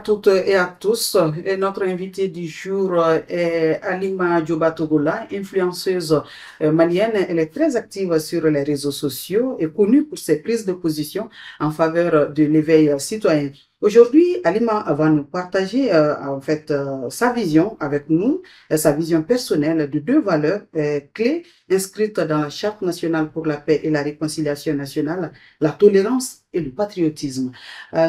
toutes et à tous. Et notre invitée du jour est Halima Dioba Togola, influenceuse malienne. Elle est très active sur les réseaux sociaux et connue pour ses prises de position en faveur de l'éveil citoyen. Aujourd'hui, Halima va nous partager sa vision avec nous, sa vision personnelle de deux valeurs clés inscrites dans la Charte nationale pour la paix et la réconciliation nationale, la tolérance et le patriotisme.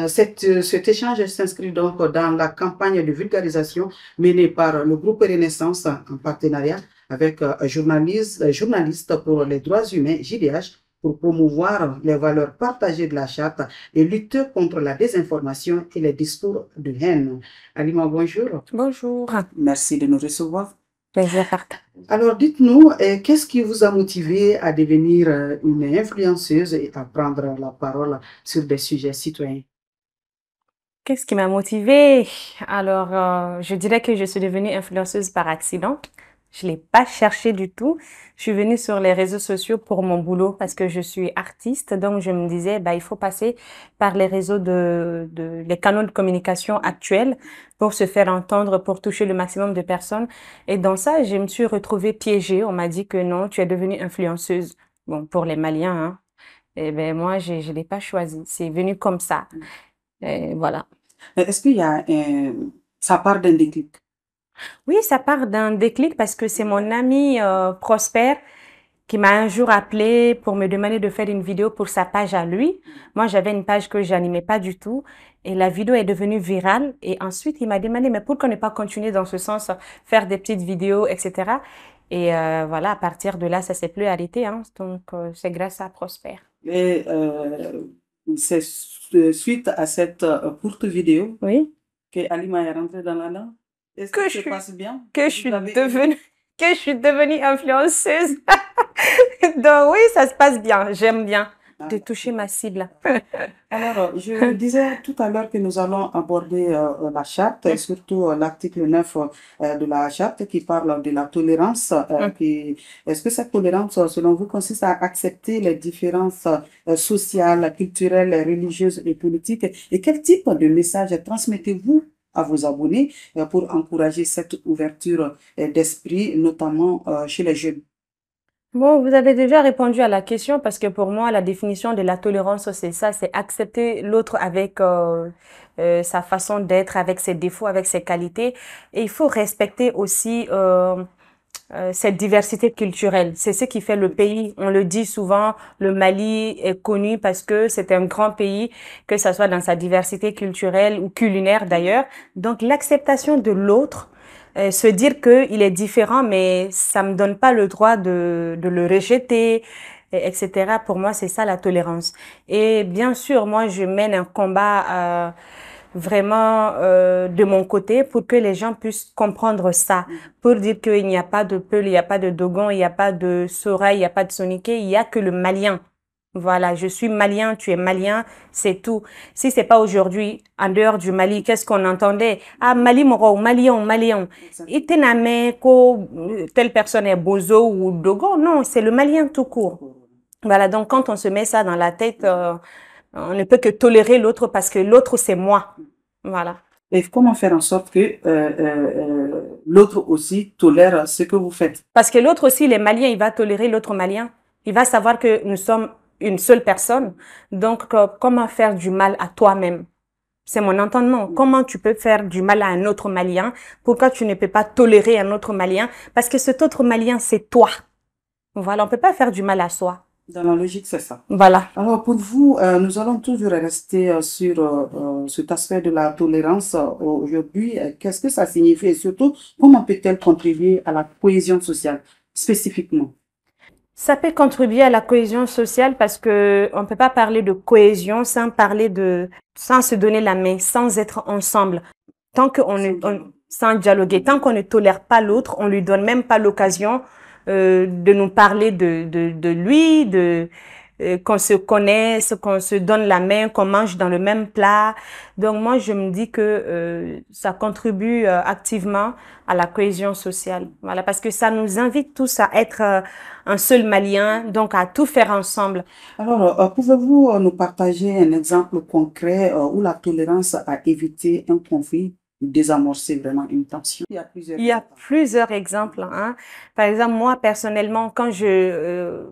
Cet échange s'inscrit donc dans la campagne de vulgarisation menée par le groupe Renaissance en partenariat avec journalistes pour les droits humains, JDH, pour promouvoir les valeurs partagées de la charte et lutter contre la désinformation et les discours de haine. Halima, bonjour. Bonjour. Merci de nous recevoir. Plaisir. Alors, dites-nous, qu'est-ce qui vous a motivé à devenir une influenceuse et à prendre la parole sur des sujets citoyens? Qu'est-ce qui m'a motivée? Alors, je dirais que je suis devenue influenceuse par accident. Je l'ai pas cherché du tout. Je suis venue sur les réseaux sociaux pour mon boulot parce que je suis artiste. Donc, je me disais, il faut passer par les réseaux les canaux de communication actuels pour se faire entendre, pour toucher le maximum de personnes. Et dans ça, je me suis retrouvée piégée. On m'a dit que non, tu es devenue influenceuse. Bon, pour les Maliens, hein. Et ben, moi, je l'ai pas choisi. C'est venu comme ça. Et voilà. Est-ce qu'il y a ça part d'un déclic? Oui, ça part d'un déclic parce que c'est mon ami Prosper qui m'a un jour appelé pour me demander de faire une vidéo pour sa page à lui. Moi, j'avais une page que j'animais pas du tout et la vidéo est devenue virale. Et ensuite, il m'a demandé, mais pourquoi ne pas continuer dans ce sens, faire des petites vidéos, etc. Et voilà, à partir de là, ça s'est plus arrêté, hein. Donc, c'est grâce à Prosper. Et c'est suite à cette courte vidéo Oui. que Halima est rentrée dans la langue. Est-ce que ça passe bien? Que je suis devenue influenceuse. Donc oui, ça se passe bien. J'aime bien de toucher ma cible. Alors, je disais tout à l'heure que nous allons aborder la charte et surtout l'article 9 de la charte qui parle de la tolérance. Est-ce que cette tolérance, selon vous, consiste à accepter les différences sociales, culturelles, religieuses et politiques? Et quel type de message transmettez-vous à vos abonnés pour encourager cette ouverture d'esprit, notamment chez les jeunes? Bon, vous avez déjà répondu à la question parce que pour moi, la définition de la tolérance, c'est ça, c'est accepter l'autre avec sa façon d'être, avec ses défauts, avec ses qualités. Et il faut respecter aussi cette diversité culturelle. C'est ce qui fait le pays. On le dit souvent, le Mali est connu parce que c'est un grand pays, que ça soit dans sa diversité culturelle ou culinaire d'ailleurs. Donc, l'acceptation de l'autre, se dire qu'il est différent, mais ça me donne pas le droit de le rejeter, etc. Pour moi, c'est ça la tolérance. Et bien sûr, moi, je mène un combat vraiment de mon côté pour que les gens puissent comprendre ça, pour dire qu'il n'y a pas de Peul, il n'y a pas de Dogon, il n'y a pas de Sora, il n'y a pas de Soniké, il y a que le Malien. Voilà, je suis malien, tu es malien, c'est tout. Si c'est pas aujourd'hui, en dehors du Mali, qu'est-ce qu'on entendait? Ah, Mali moro, malien, malien. Itename, ko, telle personne est bozo ou dogon. Non, c'est le malien tout court. Voilà, donc quand on se met ça dans la tête, on ne peut que tolérer l'autre parce que l'autre, c'est moi. Voilà. Et comment faire en sorte que l'autre aussi tolère ce que vous faites? Parce que l'autre aussi, les Maliens, il va tolérer l'autre Malien. Il va savoir que nous sommes une seule personne. Donc, comment faire du mal à toi-même? C'est mon entendement. Comment tu peux faire du mal à un autre Malien? Pourquoi tu ne peux pas tolérer un autre Malien? Parce que cet autre Malien, c'est toi. Voilà, on peut pas faire du mal à soi. Dans la logique, c'est ça. Voilà. Alors, pour vous, nous allons toujours rester sur cet aspect de la tolérance aujourd'hui. Qu'est-ce que ça signifie et surtout, comment peut-elle contribuer à la cohésion sociale spécifiquement? Ça peut contribuer à la cohésion sociale parce que on peut pas parler de cohésion sans se donner la main, sans être ensemble. Tant sans dialoguer, tant qu'on ne tolère pas l'autre, on lui donne même pas l'occasion de nous parler de lui, qu'on se connaisse, qu'on se donne la main, qu'on mange dans le même plat. Donc moi, je me dis que ça contribue activement à la cohésion sociale. Voilà, parce que ça nous invite tous à être un seul Malien, donc à tout faire ensemble. Alors, pouvez-vous nous partager un exemple concret où la tolérance a évité un conflit, désamorcé vraiment une tension? Il y a plusieurs Il y a exemples. plusieurs exemples, hein. Par exemple, moi, personnellement, quand je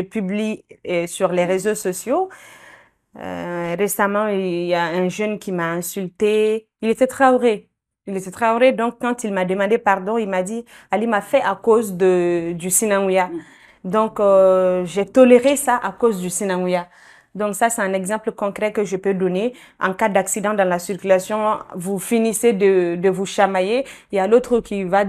publie sur les réseaux sociaux, récemment, il y a un jeune qui m'a insulté. Il était Traoré. Il était Traoré, donc quand il m'a demandé pardon, il m'a dit, Ali m'a fait à cause du Sinanguya. Donc, j'ai toléré ça à cause du Sinanguya. Donc ça, c'est un exemple concret que je peux donner. En cas d'accident dans la circulation, vous finissez de vous chamailler, il y a l'autre qui va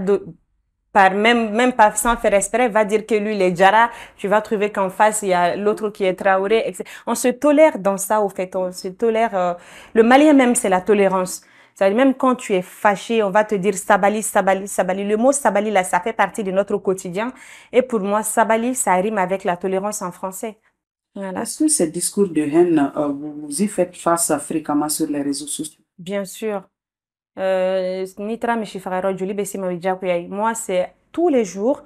même pas sans faire exprès, va dire que lui, il est Djara. Tu vas trouver qu'en face, il y a l'autre qui est Traoré, etc. On se tolère dans ça, au fait. On se tolère. Le Malien même, c'est la tolérance. C'est-à-dire, même quand tu es fâché, on va te dire sabali, sabali, sabali. Le mot sabali, là, ça fait partie de notre quotidien. Et pour moi, sabali, ça rime avec la tolérance en français. Voilà. Est-ce que ces discours de haine, vous y faites face fréquemment sur les réseaux sociaux? Bien sûr. Nitra Mishifara Joli Besima Wijakuyai. Moi, c'est tous les jours.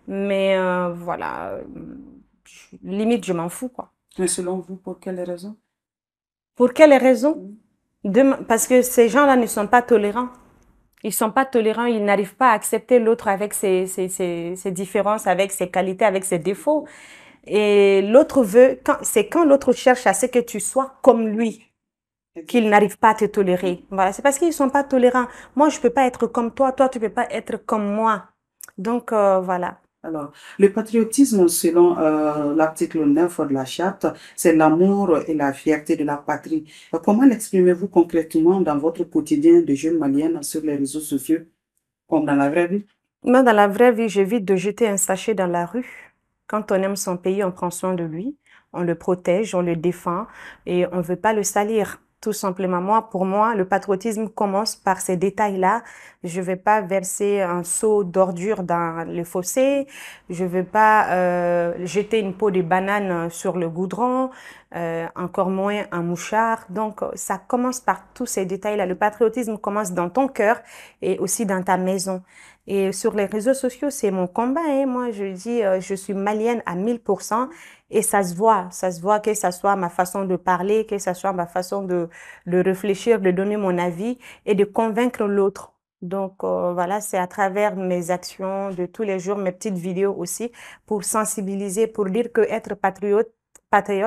Mais voilà, limite, je m'en fous, quoi. Mais selon vous, pour quelles raisons? Pour quelles raisons? Parce que ces gens-là ne sont pas tolérants. Ils sont pas tolérants, ils n'arrivent pas à accepter l'autre avec ses différences, avec ses qualités, avec ses défauts. Et l'autre c'est quand l'autre cherche à ce que tu sois comme lui, qu'ils n'arrivent pas à te tolérer. Voilà, c'est parce qu'ils sont pas tolérants. Moi, je peux pas être comme toi, toi, tu peux pas être comme moi. Donc, voilà. Alors, le patriotisme, selon l'article 9 de la Charte, c'est l'amour et la fierté de la patrie. Comment l'exprimez-vous concrètement dans votre quotidien de jeune malienne sur les réseaux sociaux, comme dans la vraie vie? Moi, dans la vraie vie, j'évite de jeter un sachet dans la rue. Quand on aime son pays, on prend soin de lui, on le protège, on le défend et on ne veut pas le salir. Tout simplement, pour moi, le patriotisme commence par ces détails-là. Je vais pas verser un seau d'ordure dans le fossé. Je vais pas jeter une peau de banane sur le goudron, encore moins un mouchard. Donc, ça commence par tous ces détails-là. Le patriotisme commence dans ton cœur et aussi dans ta maison. Et sur les réseaux sociaux, c'est mon combat, hein. Moi, je dis, je suis malienne à 1000%. Et ça se voit que ça soit ma façon de parler, que ça soit ma façon de réfléchir, de donner mon avis et de convaincre l'autre. Donc voilà, c'est à travers mes actions de tous les jours, mes petites vidéos aussi, pour sensibiliser, pour dire que être patriote,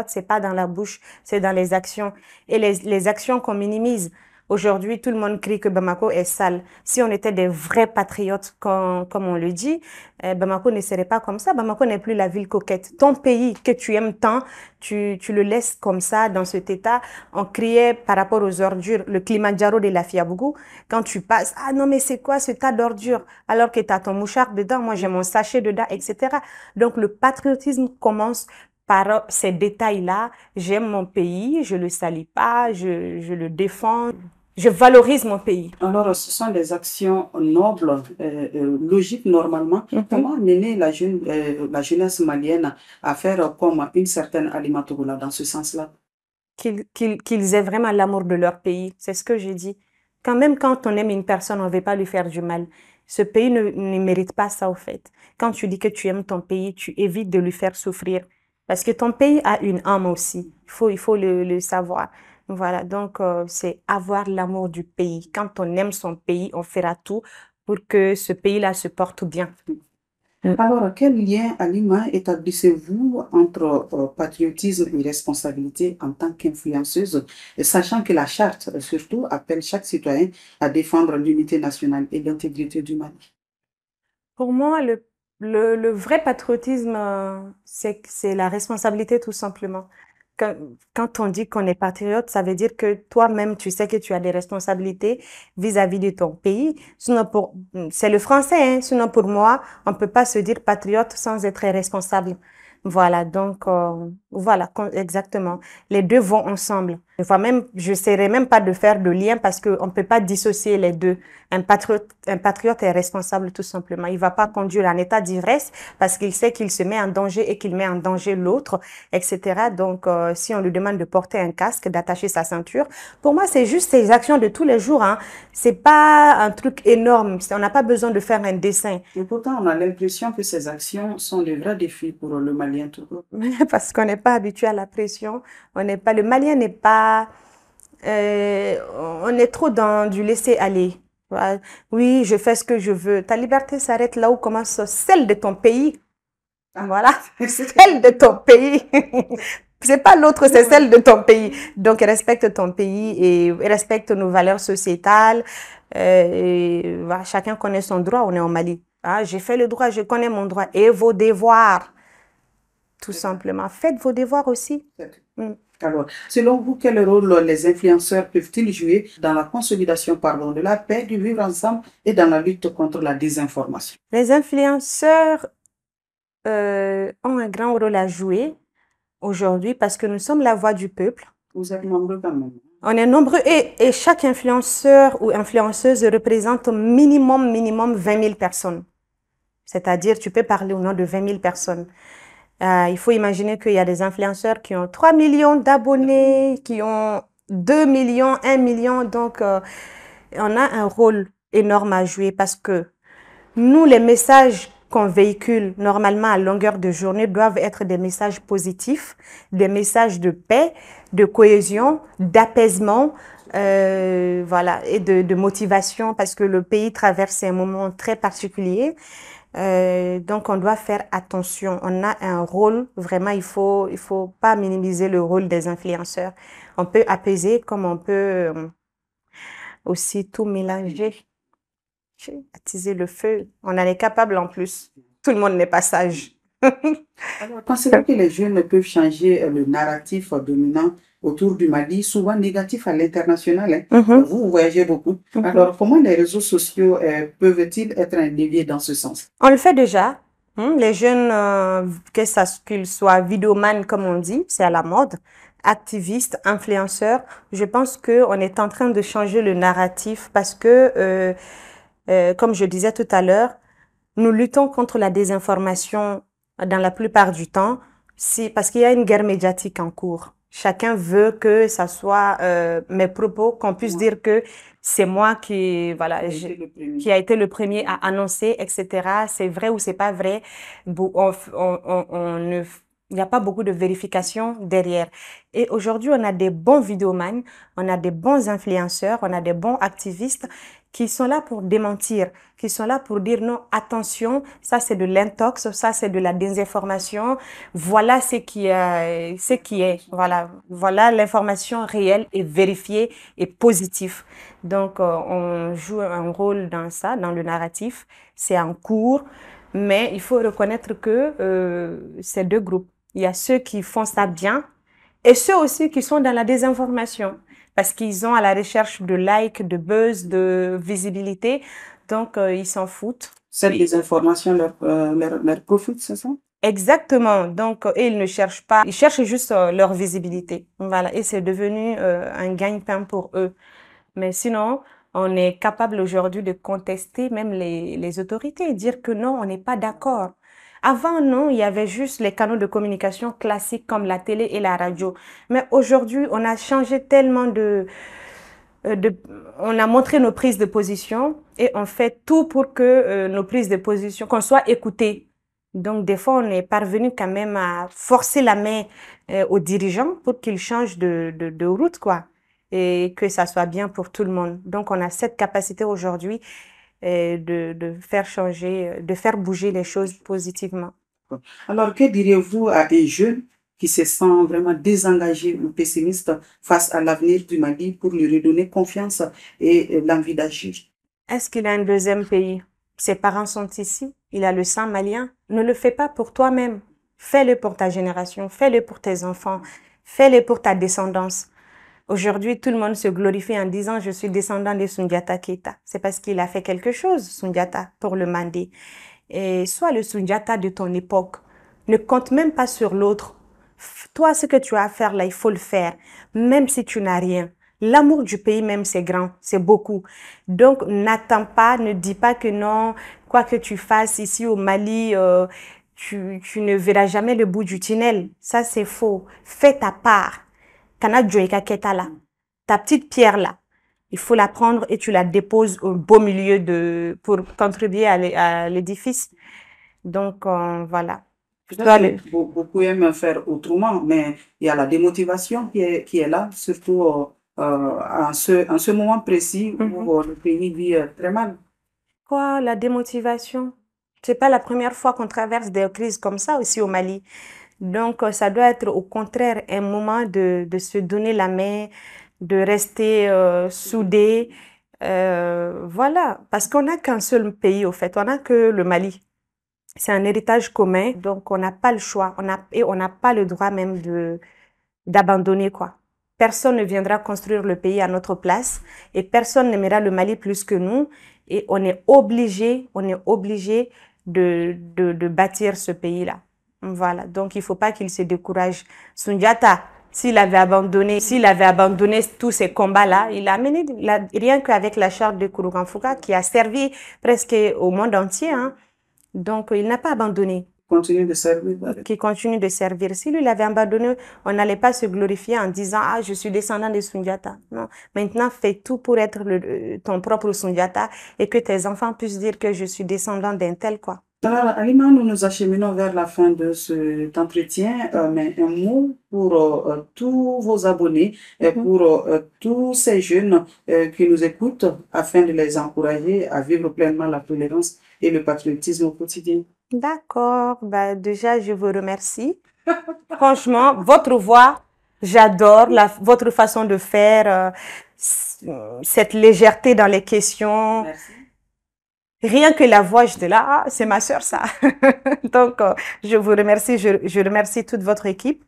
c'est pas dans la bouche, c'est dans les actions. Et les actions qu'on minimise. Aujourd'hui, tout le monde crie que Bamako est sale. Si on était des vrais patriotes, comme on le dit, Bamako ne serait pas comme ça. Bamako n'est plus la ville coquette. Ton pays que tu aimes tant, tu le laisses comme ça, dans cet état. On criait par rapport aux ordures, le Kilimanjaro de la Fiabougou. Quand tu passes, ah non, mais c'est quoi ce tas d'ordures? Alors que tu as ton mouchard dedans, moi j'ai mon sachet dedans, etc. Donc le patriotisme commence par ces détails-là. J'aime mon pays, je le salis pas, je le défends. Je valorise mon pays. Alors, ce sont des actions nobles, logiques normalement. Comment amener la jeunesse malienne à faire comme une certaine Halima Togola dans ce sens-là? Qu'ils aient vraiment l'amour de leur pays. C'est ce que j'ai dit. Quand on aime une personne, on ne veut pas lui faire du mal. Ce pays ne mérite pas ça, au fait. Quand tu dis que tu aimes ton pays, tu évites de lui faire souffrir. Parce que ton pays a une âme aussi. Il faut le savoir. Voilà, donc c'est avoir l'amour du pays. Quand on aime son pays, on fera tout pour que ce pays-là se porte bien. Alors, quel lien, Halima, établissez-vous entre patriotisme et responsabilité en tant qu'influenceuse, sachant que la charte, surtout, appelle chaque citoyen à défendre l'unité nationale et l'intégrité du Mali? Pour moi, le vrai patriotisme, c'est la responsabilité tout simplement. Quand, quand on dit qu'on est patriote, ça veut dire que toi-même, tu sais que tu as des responsabilités vis-à-vis de ton pays. C'est le français, hein. Sinon pour moi, on peut pas se dire patriote sans être responsable. Voilà, donc voilà, exactement. Les deux vont ensemble. Enfin, même, je n'essaierai même pas de faire de lien parce qu'on ne peut pas dissocier les deux. Un patriote est responsable tout simplement. Il ne va pas conduire en état d'ivresse parce qu'il sait qu'il se met en danger et qu'il met en danger l'autre, etc. Donc, si on lui demande de porter un casque, d'attacher sa ceinture, pour moi, c'est juste ces actions de tous les jours, hein. C'est pas un truc énorme. On n'a pas besoin de faire un dessin. Et pourtant, on a l'impression que ces actions sont de vrais défis pour le Malien tout court. Parce qu'on n'est pas habitué à la pression. Le Malien n'est pas, euh, on est trop dans du laisser-aller. Voilà. Oui, je fais ce que je veux. Ta liberté s'arrête là où commence celle de ton pays. Voilà, celle de ton pays. C'est pas l'autre, c'est celle de ton pays. Donc, respecte ton pays et respecte nos valeurs sociétales. Voilà, chacun connaît son droit. On est au Mali. Ah, j'ai fait le droit, je connais mon droit. Et vos devoirs, tout simplement. Faites vos devoirs aussi. Mm. Alors, selon vous, quel rôle les influenceurs peuvent-ils jouer dans la consolidation, pardon, de la paix, du vivre ensemble et dans la lutte contre la désinformation? Les influenceurs ont un grand rôle à jouer aujourd'hui parce que nous sommes la voix du peuple. Vous êtes nombreux quand même. On est nombreux et chaque influenceur ou influenceuse représente minimum 20 000 personnes. C'est-à-dire, tu peux parler au nom de 20 000 personnes. Il faut imaginer qu'il y a des influenceurs qui ont 3 millions d'abonnés, qui ont 2 millions, 1 million. Donc, on a un rôle énorme à jouer parce que nous, les messages qu'on véhicule normalement à longueur de journée doivent être des messages positifs, des messages de paix, de cohésion, d'apaisement, voilà, et de motivation parce que le pays traverse un moment très particulier. Donc, on doit faire attention. On a un rôle, vraiment, il faut pas minimiser le rôle des influenceurs. On peut apaiser comme on peut aussi tout mélanger, attiser le feu. On en est capable en plus. Tout le monde n'est pas sage. Alors, pensez-vous que les jeunes peuvent changer le narratif dominant autour du Mali, souvent négatif à l'international, hein? Vous voyagez beaucoup. Alors, comment les réseaux sociaux peuvent-ils être un levier dans ce sens? On le fait déjà. Les jeunes, qu'ils soient vidéoman, comme on dit, c'est à la mode, activistes, influenceurs, je pense qu'on est en train de changer le narratif parce que, comme je disais tout à l'heure, nous luttons contre la désinformation dans la plupart du temps, parce qu'il y a une guerre médiatique en cours. Chacun veut que ça soit mes propos, qu'on puisse dire que c'est moi qui a été le premier à annoncer, etc. C'est vrai ou c'est pas vrai. Il n'y a pas beaucoup de vérification derrière. Et aujourd'hui, on a des bons vidéomans, on a des bons influenceurs, on a des bons activistes qui sont là pour démentir, qui sont là pour dire non, attention, ça c'est de l'intox, ça c'est de la désinformation, voilà ce qui est, voilà l'information réelle et vérifiée et positive. Donc, on joue un rôle dans ça, dans le narratif, c'est en cours, mais il faut reconnaître que c'est deux groupes. Il y a ceux qui font ça bien et ceux aussi qui sont dans la désinformation parce qu'ils ont à la recherche de likes, de buzz, de visibilité. Donc, ils s'en foutent. Cette désinformation leur profite, c'est ça? Exactement. Donc, ils ne cherchent pas, ils cherchent juste leur visibilité. Voilà. Et c'est devenu un gagne-pain pour eux. Mais sinon, on est capable aujourd'hui de contester même les autorités et dire que non, on n'est pas d'accord. Avant, non, il y avait juste les canaux de communication classiques comme la télé et la radio. Mais aujourd'hui, on a changé tellement on a montré nos prises de position et on fait tout pour que nos prises de position, qu'on soit écoutés. Donc, des fois, on est parvenu quand même à forcer la main aux dirigeants pour qu'ils changent de route, quoi, et que ça soit bien pour tout le monde. Donc, on a cette capacité aujourd'hui de faire changer, de faire bouger les choses positivement. Alors, que diriez-vous à un jeune qui se sent vraiment désengagé ou pessimiste face à l'avenir du Mali pour lui redonner confiance et l'envie d'agir? Est-ce qu'il a un deuxième pays? Ses parents sont ici, il a le sang malien. Ne le fais pas pour toi-même. Fais-le pour ta génération, fais-le pour tes enfants, fais-le pour ta descendance. Aujourd'hui, tout le monde se glorifie en disant « je suis descendant de Soundiata Keita ». C'est parce qu'il a fait quelque chose, Soundiata, pour le Mandé. Et sois le Soundiata de ton époque. Ne compte même pas sur l'autre. Toi, ce que tu as à faire là, il faut le faire, même si tu n'as rien. L'amour du pays même, c'est grand, c'est beaucoup. Donc, n'attends pas, ne dis pas que non, quoi que tu fasses ici au Mali, tu ne verras jamais le bout du tunnel. Ça, c'est faux. Fais ta part. Kana Joeka Keta là, ta petite pierre là, il faut la prendre et tu la déposes au beau milieu pour contribuer à l'édifice. Donc, voilà. Peut-être que beaucoup aiment faire autrement, mais il y a la démotivation qui est là, surtout en ce moment précis où le pays vit très mal. Quoi, la démotivation? C'est pas la première fois qu'on traverse des crises comme ça aussi au Mali. Donc, ça doit être au contraire un moment de se donner la main, de rester soudés. Voilà, parce qu'on n'a qu'un seul pays au fait, on n'a que le Mali. C'est un héritage commun, donc on n'a pas le choix, et on n'a pas le droit même d'abandonner quoi. Personne ne viendra construire le pays à notre place et personne n'aimera le Mali plus que nous et on est obligé de bâtir ce pays-là. Voilà, donc il faut pas qu'il se décourage. Sundiata, s'il avait abandonné tous ces combats-là, il a mené rien qu'avec la charte de Kouroukanfouka qui a servi presque au monde entier, hein. Donc, il n'a pas abandonné. Continue de servir. Qui continue de servir. Si lui l'avait abandonné, on n'allait pas se glorifier en disant, ah, je suis descendant de Sundiata. Non. Maintenant, fais tout pour être ton propre Sundiata et que tes enfants puissent dire que je suis descendant d'un tel, quoi. Alors, Alima, nous nous acheminons vers la fin de cet entretien, mais un mot pour tous vos abonnés et pour tous ces jeunes qui nous écoutent afin de les encourager à vivre pleinement la tolérance et le patriotisme au quotidien. D'accord. Bah, déjà, je vous remercie. Franchement, votre voix, j'adore votre façon de faire, cette légèreté dans les questions. Merci. Rien que la voix, j'étais là, ah, c'est ma sœur, ça. Donc, je vous remercie, je remercie toute votre équipe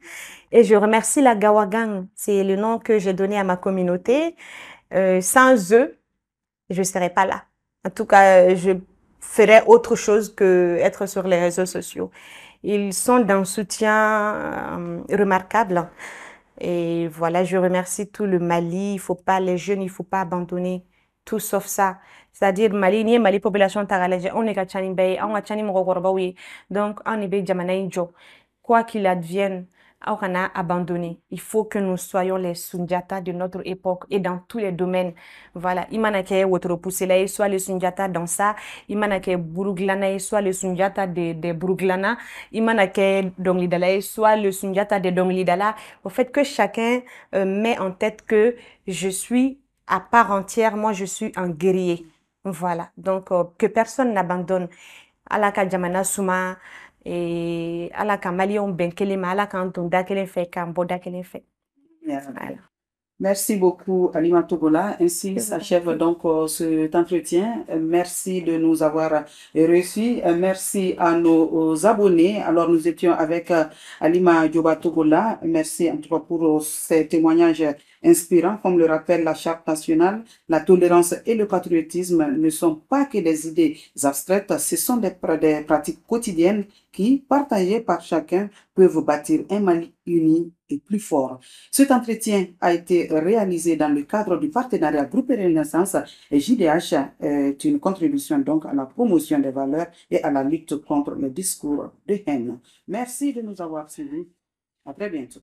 et je remercie la Gawagang. C'est le nom que j'ai donné à ma communauté. Sans eux, je ne serais pas là. En tout cas, je ferais autre chose que être sur les réseaux sociaux. Ils sont d'un soutien remarquable. Et voilà, je remercie tout le Mali. Il faut pas, les jeunes, il faut pas abandonner. Tout sauf ça. C'est-à-dire, Mali, ni Mali population tagalaje, on est kachani bay, on a chani mokorobawi. Donc, on est bay jamanaïjo. Quoi qu'il advienne, on a abandonné. Il faut que nous soyons les Sundiata de notre époque et dans tous les domaines. Voilà. Imanake Wotoropuselae, soit les Sundiata dans ça. Imanake Buruglanae, soit les Sundiata de Buruglana. Imanake Donglidalae, soit le Sundiata de Donglidala. Au fait que chacun met en tête que je suis à part entière, moi je suis un guerrier. Voilà. Donc, que personne n'abandonne. Alaka Jamana Souma. Et à la Kamalion Benkelema, à la Kantonda Kelen fait, Kamboda Kelen fait. Voilà. Merci beaucoup, Alima Togola. Ainsi s'achève donc cet entretien. Merci de nous avoir reçus. Merci à nos abonnés. Alors, nous étions avec Alima Dioba Togola. Merci en tout cas pour ces témoignages inspirants. Comme le rappelle la Charte nationale, la tolérance et le patriotisme ne sont pas que des idées abstraites, ce sont des pratiques quotidiennes qui, partagées par chacun, peuvent bâtir un Mali uni et plus fort. Cet entretien a été réalisé dans le cadre du partenariat Groupe Renaissance et JDH est une contribution donc à la promotion des valeurs et à la lutte contre le discours de haine. Merci de nous avoir suivis. À très bientôt.